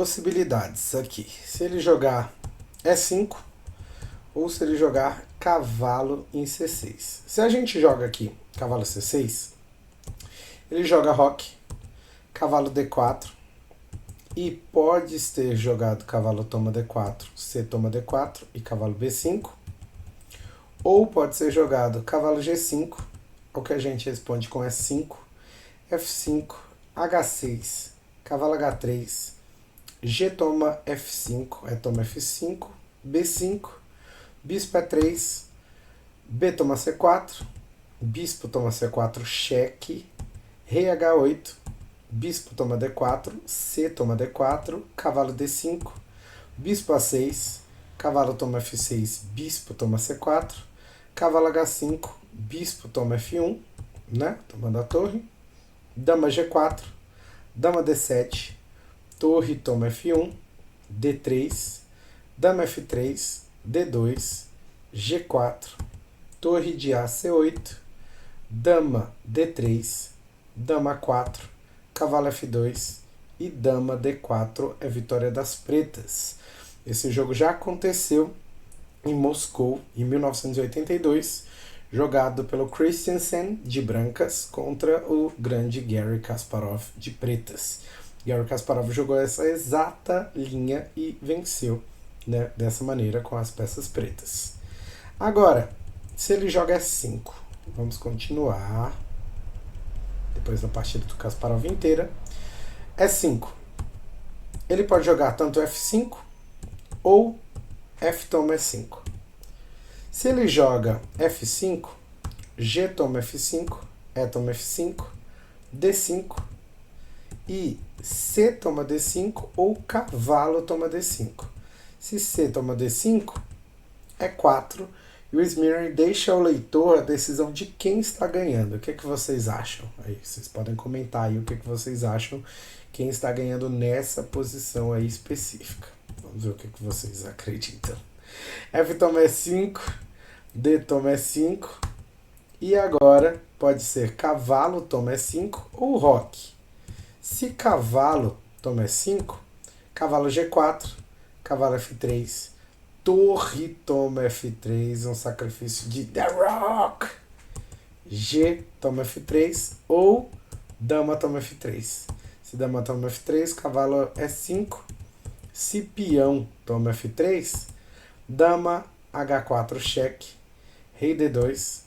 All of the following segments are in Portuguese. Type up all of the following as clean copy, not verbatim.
possibilidades aqui. Se ele jogar E5 ou se ele jogar cavalo em C6. Se a gente joga aqui cavalo C6, ele joga roque, cavalo D4 e pode ter jogado cavalo toma D4, C toma D4 e cavalo B5. Ou pode ser jogado cavalo G5, o que a gente responde com E5, F5, H6, cavalo H3, G toma F5, E toma F5, B5, bispo E3, B toma C4, bispo toma C4, cheque, rei H8, bispo toma D4, C toma D4, cavalo D5, bispo A6, cavalo toma F6, bispo toma C4, cavalo H5, bispo toma F1, né? Tomando a torre, dama G4, dama D7, torre toma F1, D3, dama F3, D2, G4, torre de A, C8, dama D3, dama 4, cavalo F2 e dama D4 é vitória das pretas. Esse jogo já aconteceu em Moscou, em 1982, jogado pelo Christensen de brancas contra o grande Garry Kasparov de pretas. Garry Kasparov jogou essa exata linha e venceu, né, dessa maneira com as peças pretas. Agora, se ele joga E5, vamos continuar depois da partida do Kasparov inteira. E5, ele pode jogar tanto F5 ou F toma E5. Se ele joga F5, G toma F5, E toma F5, D5 e C toma D5 ou cavalo toma D5. Se C toma D5, E4, e o Smyr deixa ao leitor a decisão de quem está ganhando. O que vocês acham? Aí, vocês podem comentar aí o que vocês acham, quem está ganhando nessa posição aí específica. Vamos ver o que vocês acreditam. F toma E5, D toma E5, e agora pode ser cavalo toma E5 ou roque. Se cavalo toma E5, cavalo G4, cavalo F3, torre toma F3, um sacrifício de The Rock. G toma F3 ou dama toma F3. Se dama toma F3, cavalo E5. Se peão toma F3, dama H4 cheque, rei D2,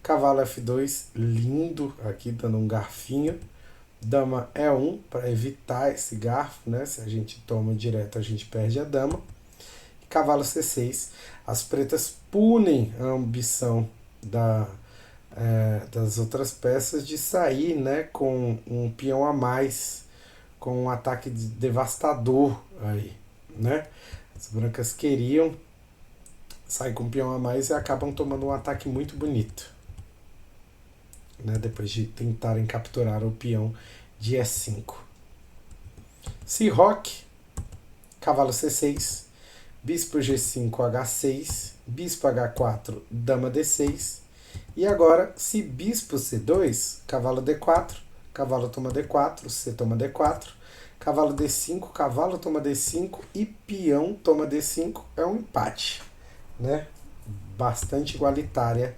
cavalo F2, lindo, aqui dando um garfinho, dama E1 para evitar esse garfo, né? Se a gente toma direto a gente perde a dama. Cavalo C6, as pretas punem a ambição das outras peças de sair, né, com um peão a mais, com um ataque devastador aí, né? As brancas queriam sair com um peão a mais e acabam tomando um ataque muito bonito, né, depois de tentarem capturar o peão de E5. Se roque, cavalo C6, bispo G5, H6, bispo H4, dama D6. E agora, se bispo C2, cavalo D4, cavalo toma D4, C toma D4, cavalo D5, cavalo toma D5 e peão toma D5, é um empate, né? Bastante igualitária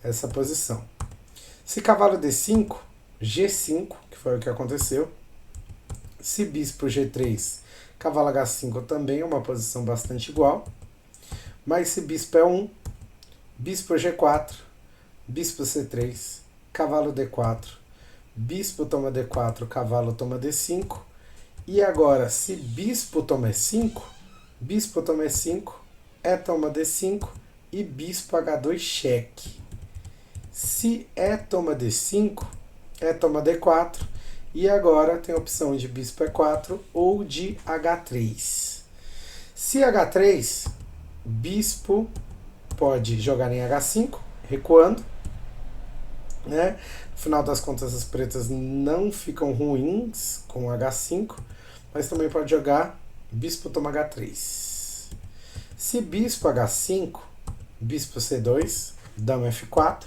essa posição. Se cavalo D5, G5, que foi o que aconteceu. Se bispo G3, cavalo H5 também é uma posição bastante igual. Mas se bispo E1, bispo G4, bispo C3, cavalo D4, bispo toma D4, cavalo toma D5. E agora, se bispo toma E5, bispo toma E5, E toma D5 e bispo H2 cheque. Se E toma D5, E toma D4. E agora tem a opção de bispo E4 ou de H3. Se H3, bispo pode jogar em H5, recuando, né? No final das contas, as pretas não ficam ruins com H5, mas também pode jogar bispo toma H3. Se bispo H5, bispo C2, dama F4,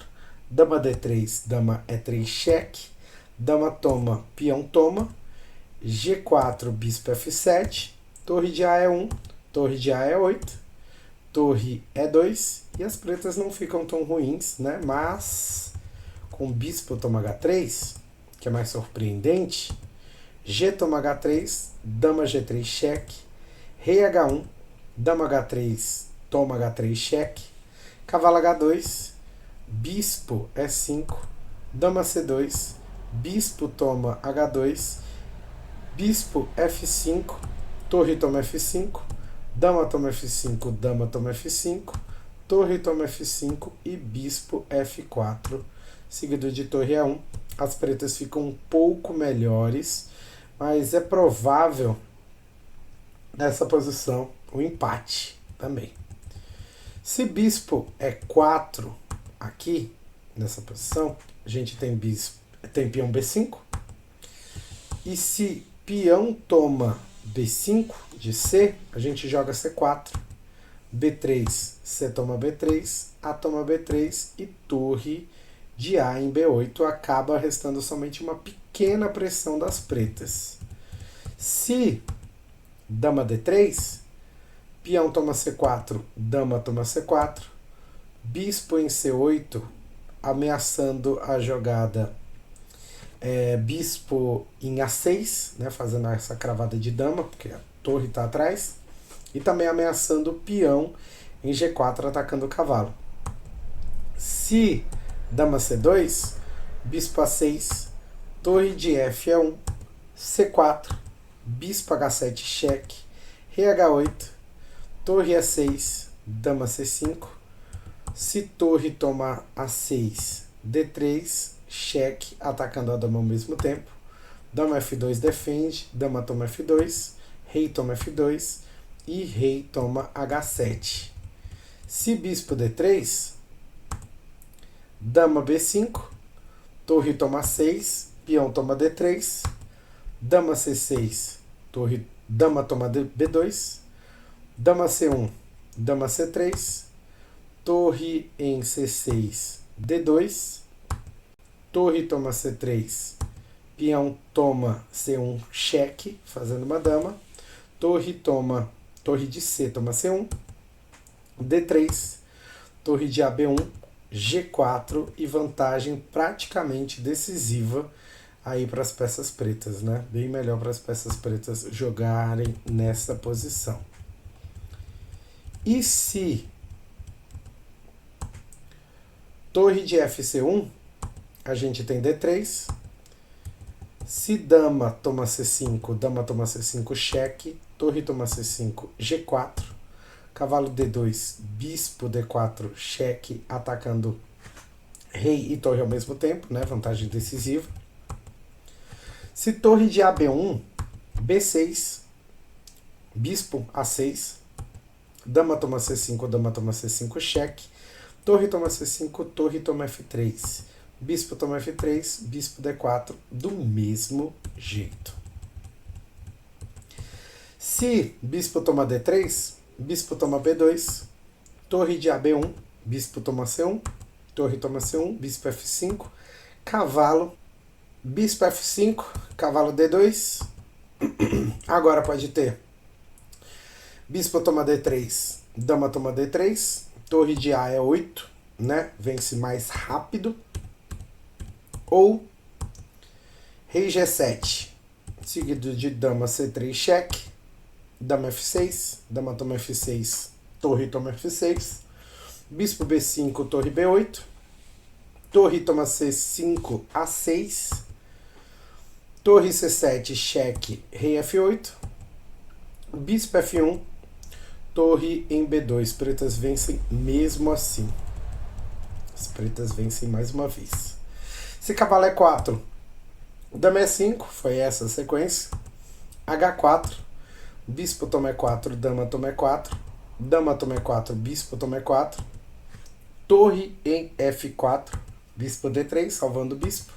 dama D3, dama E3 cheque, dama toma, peão toma, G4, bispo F7, torre de A é 1, torre de A é 8, torre é 2, e as pretas não ficam tão ruins, né? Mas com bispo toma H3, que é mais surpreendente, G toma H3, dama G3 cheque, rei H1, dama H3 toma H3 cheque, cavalo H2, bispo E5, dama C2, bispo toma H2, bispo F5, torre toma F5, dama toma F5, dama toma F5, torre toma F5 e bispo F4, seguido de torre E1. As pretas ficam um pouco melhores, mas é provável nessa posição o empate também. Se bispo E4 aqui, nessa posição, a gente tem peão B5, e se peão toma B5 de C, a gente joga C4, B3, C toma B3, A toma B3 e torre de A em B8, acaba restando somente uma pequena pressão das pretas. Se dama D3, peão toma C4, dama toma C4, bispo em C8, ameaçando a jogada bispo em A6, né, fazendo essa cravada de dama, porque a torre está atrás, e também ameaçando o peão em G4, atacando o cavalo. Se dama C2, bispo A6, torre de F é 1, C4, bispo H7 cheque, rei H8, torre E6, dama C5, se torre toma A6, D3, cheque, atacando a dama ao mesmo tempo, dama F2 defende, dama toma F2, rei toma F2 e rei toma H7. Se bispo D3, dama B5, torre toma 6, peão toma D3, dama C6, dama toma B2, dama C1, dama C3, torre em C6, D2, torre toma C3, peão toma C1 cheque, fazendo uma dama, torre de C toma C1, D3, torre de AB1, G4 e vantagem praticamente decisiva aí para as peças pretas, né? Bem melhor para as peças pretas jogarem nessa posição. E se torre de FC1, a gente tem D3. Se dama toma C5, dama toma C5 cheque, torre toma C5, G4, cavalo D2, bispo D4 cheque, atacando rei e torre ao mesmo tempo, né? Vantagem decisiva. Se torre de AB1, B6, bispo A6, dama toma C5, dama toma C5 cheque, torre toma C5, torre toma F3, bispo toma F3, bispo D4, do mesmo jeito. Se bispo toma D3, bispo toma B2, torre de AB1, bispo toma C1, torre toma C1, bispo F5, cavalo, bispo F5, cavalo D2, agora pode ter bispo toma D3, dama toma D3, torre de A é 8, né? Vence mais rápido. Ou rei G7, seguido de dama C3 cheque, dama F6, dama toma F6, torre toma F6, bispo B5, torre B8, torre toma C5, A6, torre C7 cheque, rei F8, bispo F1, torre em B2. Pretas vencem mesmo assim. As pretas vencem mais uma vez. Se cavalo é 4, dama é 5, foi essa a sequência. H4, bispo toma E4, dama toma E4, dama toma E4, bispo toma E4, torre em F4, bispo D3, salvando o bispo,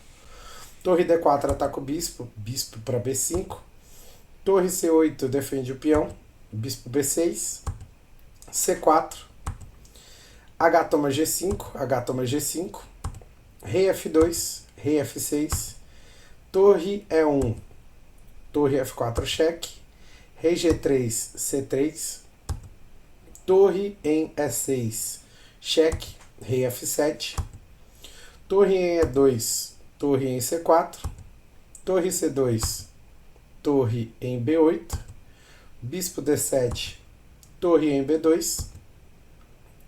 torre D4 ataca o bispo, bispo para B5, torre C8 defende o peão, bispo B6, C4, H toma G5, H toma G5, rei F2, rei F6, torre E1, torre F4 cheque, rei G3, C3, torre em E6, cheque, rei F7, torre em E2, torre em C4, torre C2, torre em B8, bispo D7, torre em B2,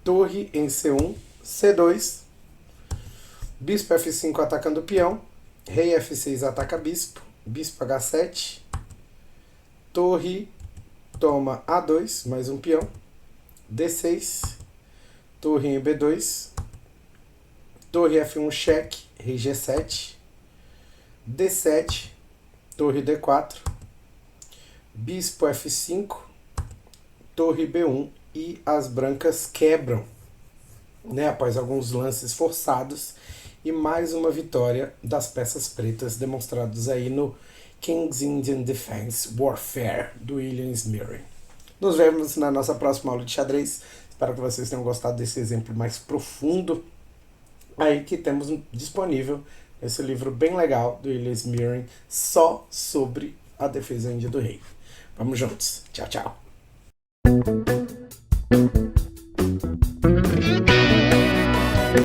torre em C1, C2, bispo F5 atacando o peão, rei F6 ataca bispo, bispo H7, torre toma A2, mais um peão, D6, torre em B2, torre F1 cheque, rei G7, D7, torre D4, bispo F5, torre B1 e as brancas quebram, né, após alguns lances forçados e mais uma vitória das peças pretas demonstrados aí no King's Indian Defense Warfare do William Smearing. Nos vemos na nossa próxima aula de xadrez. Espero que vocês tenham gostado desse exemplo mais profundo aí que temos disponível esse livro bem legal do William Smearing só sobre a defesa índia do rei. Vamos juntos. Tchau, tchau.